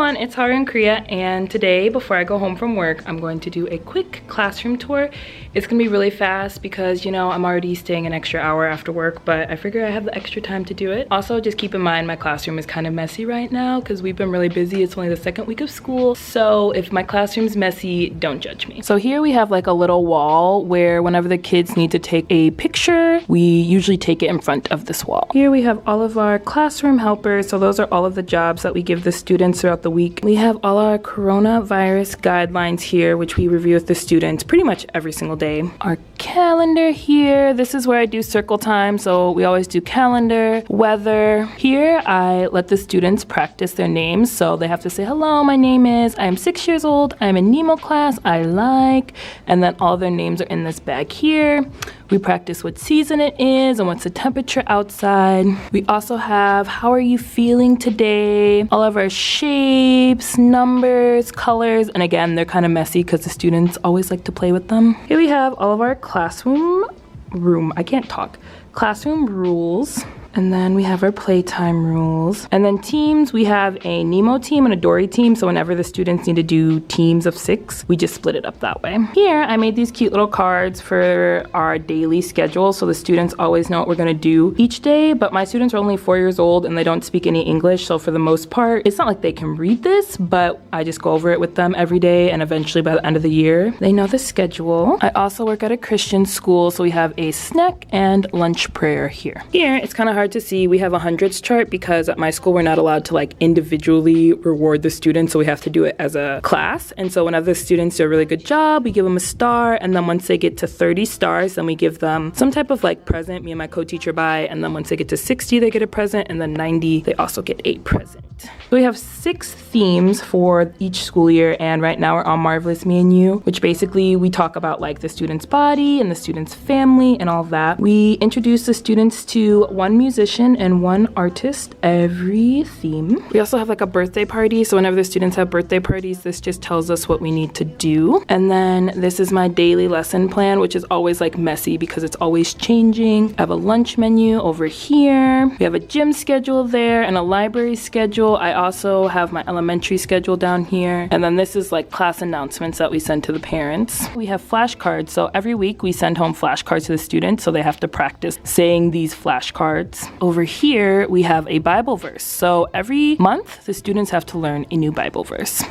everyone, it's HaruInKorea, and today before I go home from work I'm going to do a quick classroom tour. It's gonna be really fast because, you know, I'm already staying an extra hour after work, but I figure I have the extra time to do it. Also, just keep in mind my classroom is kind of messy right now because we've been really busy. It's only the second week of school, so if my classroom's messy, don't judge me. So here we have like a little wall where whenever the kids need to take a picture, we usually take it in front of this wall. Here we have all of our classroom helpers, so those are all of the jobs that we give the students throughout the week. We have all our coronavirus guidelines here, which we review with the students pretty much every single day. Our calendar here, this is where I do circle time, so we always do calendar. Weather, here I let the students practice their names, so they have to say, hello, my name is, I am 6 years old, I'm in Nemo class, I like, and then all their names are in this bag here. We practice what season it is and what's the temperature outside. We also have how are you feeling today, all of our shapes, numbers, colors, and again, they're kind of messy because the students always like to play with them. Here we have all of our classroom rules. And then we have our playtime rules. And then teams, we have a Nemo team and a Dory team. So whenever the students need to do teams of 6, we just split it up that way. Here, I made these cute little cards for our daily schedule. So the students always know what we're gonna do each day. But my students are only 4 years old and they don't speak any English. So for the most part, it's not like they can read this, but I just go over it with them every day. And eventually by the end of the year, they know the schedule. I also work at a Christian school. So we have a snack and lunch prayer here. Here, it's kind of hard to see. We have a hundreds chart because at my school we're not allowed to like individually reward the students, so we have to do it as a class. And so whenever the students do a really good job, we give them a star, and then once they get to 30 stars, then we give them some type of like present me and my co-teacher buy, and then once they get to 60 they get a present, and then 90 they also get a present. So we have 6 themes for each school year, and right now we're on Marvelous Me and You, which basically we talk about like the student's body and the student's family and all of that. We introduce the students to one musician and one artist every theme. We also have like a birthday party, so whenever the students have birthday parties, this just tells us what we need to do. And then this is my daily lesson plan, which is always like messy because it's always changing. I have a lunch menu over here. We have a gym schedule there and a library schedule. I also have my elementary schedule down here. And then this is like class announcements that we send to the parents. We have flashcards, so every week we send home flashcards to the students, so they have to practice saying these flashcards. Over here, we have a Bible verse. So every month, the students have to learn a new Bible verse.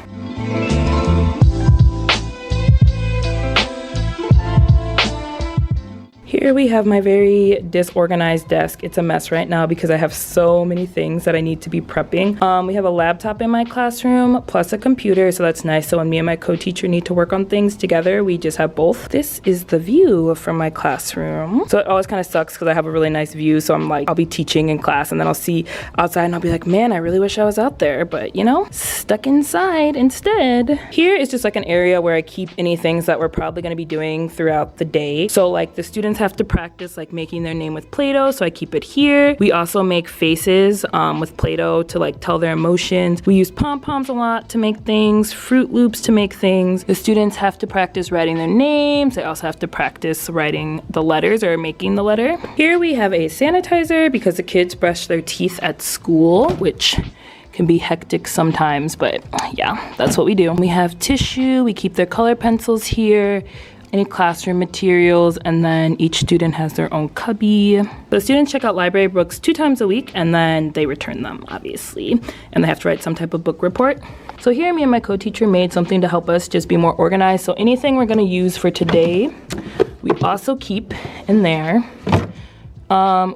Here we have my very disorganized desk. It's a mess right now because I have so many things that I need to be prepping. We have a laptop in my classroom plus a computer, so that's nice. So when me and my co-teacher need to work on things together, we just have both. This is the view from my classroom. So it always kind of sucks because I have a really nice view. So I'm like, I'll be teaching in class and then I'll see outside and I'll be like, man, I really wish I was out there. But you know, stuck inside instead. Here is just like an area where I keep any things that we're probably going to be doing throughout the day. So like the students have to practice like making their name with Play-Doh, so I keep it here. We also make faces with Play-Doh to like tell their emotions. We use pom-poms a lot to make things, Fruit Loops to make things. The students have to practice writing their names. They also have to practice writing the letters or making the letter. Here we have a sanitizer because the kids brush their teeth at school, which can be hectic sometimes, but yeah, that's what we do. We have tissue. We keep their color pencils here, any classroom materials, and then each student has their own cubby. The students check out library books 2 times a week, and then they return them, obviously, and they have to write some type of book report. So here, me and my co-teacher made something to help us just be more organized. So anything we're gonna use for today, we also keep in there.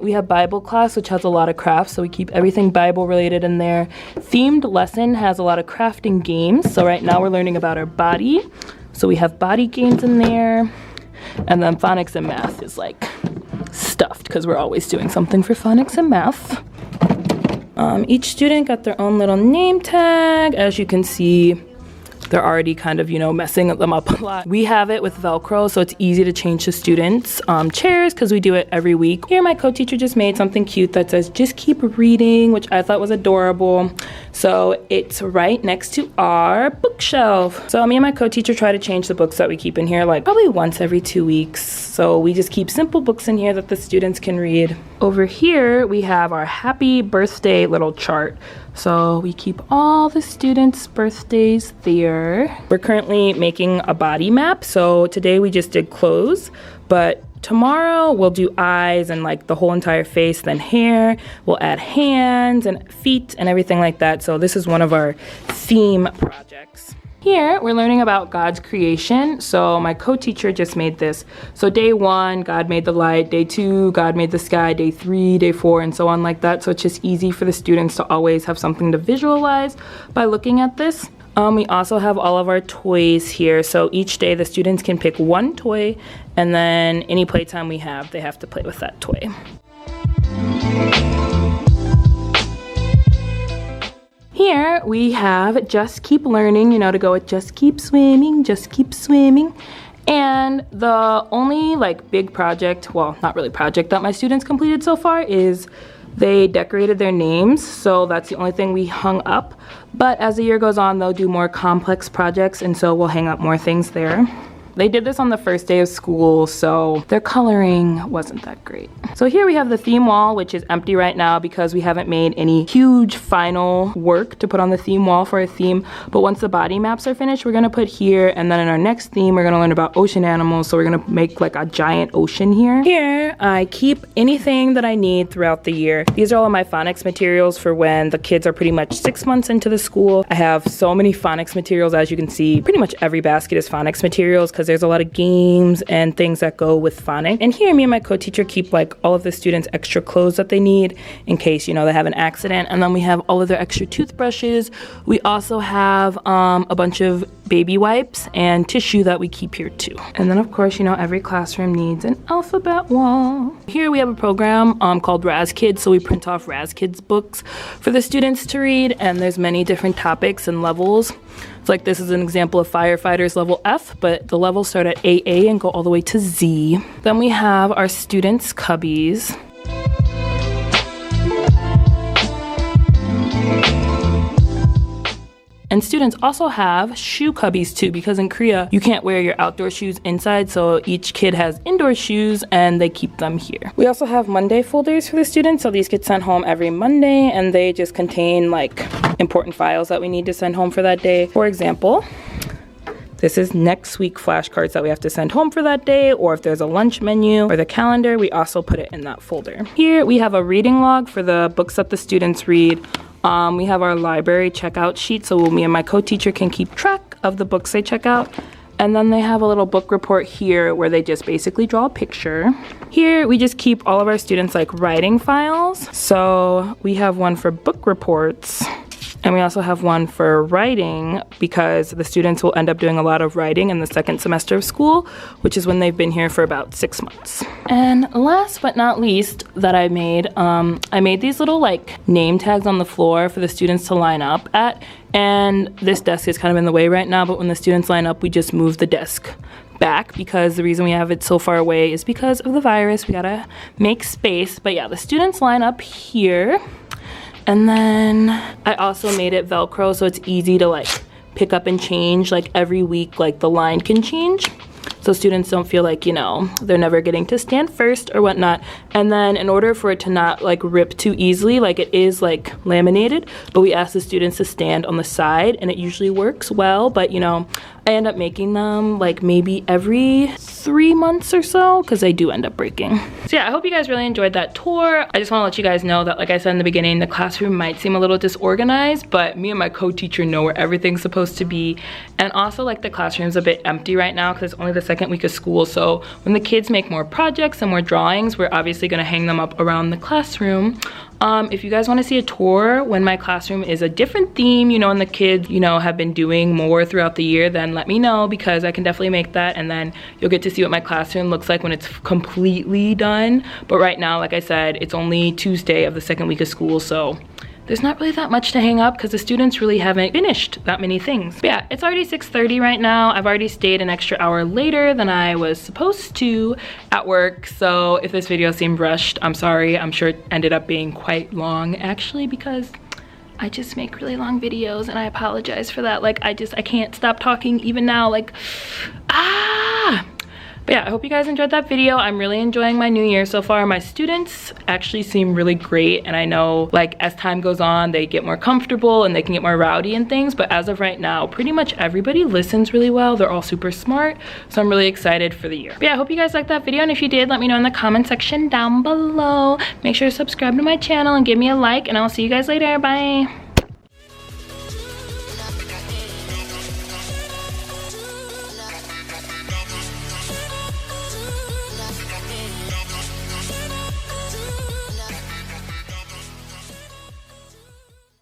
We have Bible class, which has a lot of crafts, so we keep everything Bible related in there. Themed lesson has a lot of crafting games. So right now we're learning about our body. So we have body games in there. And then phonics and math is like stuffed because we're always doing something for phonics and math. Each student got their own little name tag. As you can see, they're already kind of, you know, messing them up a lot. We have it with Velcro, so it's easy to change the students' chairs because we do it every week. Here, my co-teacher just made something cute that says, just keep reading, which I thought was adorable. So it's right next to our bookshelf. So me and my co-teacher try to change the books that we keep in here like probably once every 2 weeks. So we just keep simple books in here that the students can read. Over here, we have our happy birthday little chart. So we keep all the students' birthdays there. We're currently making a body map. So today we just did clothes, but tomorrow we'll do eyes and like the whole entire face, then hair. We'll add hands and feet and everything like that. So this is one of our theme projects. Here, we're learning about God's creation. So my co-teacher just made this. So day 1, God made the light. Day 2, God made the sky. Day 3, day 4, and so on like that. So it's just easy for the students to always have something to visualize by looking at this. We also have all of our toys here. So each day the students can pick one toy, and then any playtime we have, they have to play with that toy. Here we have Just Keep Learning, you know, to go with just keep swimming, just keep swimming. And the only like big project, well, not really project, that my students completed so far is they decorated their names. So that's the only thing we hung up. But as the year goes on, they'll do more complex projects, and so we'll hang up more things there. They did this on the first day of school, so their coloring wasn't that great. So here we have the theme wall, which is empty right now because we haven't made any huge final work to put on the theme wall for a theme. But once the body maps are finished, we're gonna put here, and then in our next theme, we're gonna learn about ocean animals. So we're gonna make like a giant ocean here. Here, I keep anything that I need throughout the year. These are all of my phonics materials for when the kids are pretty much 6 months into the school. I have so many phonics materials, as you can see. Pretty much every basket is phonics materials because there's a lot of games and things that go with phonics. And here, me and my co-teacher keep like all of the students' extra clothes that they need in case, you know, they have an accident. And then we have all of their extra toothbrushes. We also have a bunch of baby wipes and tissue that we keep here too. And then of course, you know, every classroom needs an alphabet wall. Here we have a program called Raz Kids. So we print off Raz Kids books for the students to read, and there's many different topics and levels. It's like this is an example of firefighters level F, but the levels start at AA and go all the way to Z. Then we have our students' cubbies. And students also have shoe cubbies too, because in Korea, you can't wear your outdoor shoes inside, so each kid has indoor shoes and they keep them here. We also have Monday folders for the students, so these get sent home every Monday, and they just contain like important files that we need to send home for that day. For example, this is next week flashcards that we have to send home for that day, or if there's a lunch menu or the calendar, we also put it in that folder. Here we have a reading log for the books that the students read. We have our library checkout sheet, so me and my co-teacher can keep track of the books they check out. And then they have a little book report here where they just basically draw a picture. Here we just keep all of our students like writing files. So we have one for book reports, and we also have one for writing because the students will end up doing a lot of writing in the second semester of school, which is when they've been here for about 6 months. And last but not least that I made these little like name tags on the floor for the students to line up at. And this desk is kind of in the way right now, but when the students line up, we just move the desk back because the reason we have it so far away is because of the virus. We gotta make space. But yeah, the students line up here. And then I also made it Velcro so it's easy to like pick up and change. Like every week, like the line can change. So students don't feel like, you know, they're never getting to stand first or whatnot. And then in order for it to not like rip too easily, like it is like laminated, but we ask the students to stand on the side and it usually works well. But you know, I end up making them like maybe every 3 months or so because they do end up breaking. So yeah, I hope you guys really enjoyed that tour. I just want to let you guys know that, like I said in the beginning, the classroom might seem a little disorganized, but me and my co-teacher know where everything's supposed to be. And also like the classroom's a bit empty right now because it's only the second week of school. So when the kids make more projects and more drawings, we're obviously going to hang them up around the classroom. If you guys want to see a tour when my classroom is a different theme, you know, and the kids, you know, have been doing more throughout the year, then let me know because I can definitely make that, and then you'll get to see what my classroom looks like when it's completely done. But right now, like I said, it's only Tuesday of the second week of school, so there's not really that much to hang up because the students really haven't finished that many things. But yeah, it's already 6:30 right now. I've already stayed an extra hour later than I was supposed to at work. So if this video seemed rushed, I'm sorry. I'm sure it ended up being quite long actually because I just make really long videos and I apologize for that. Like I can't stop talking even now, like, But yeah, I hope you guys enjoyed that video. I'm really enjoying my new year so far. My students actually seem really great, and I know like as time goes on they get more comfortable and they can get more rowdy and things, but as of right now pretty much everybody listens really well. They're all super smart, so I'm really excited for the year. But yeah, I hope you guys liked that video, and if you did, let me know in the comment section down below. Make sure to subscribe to my channel and give me a like, and I'll see you guys later. Bye.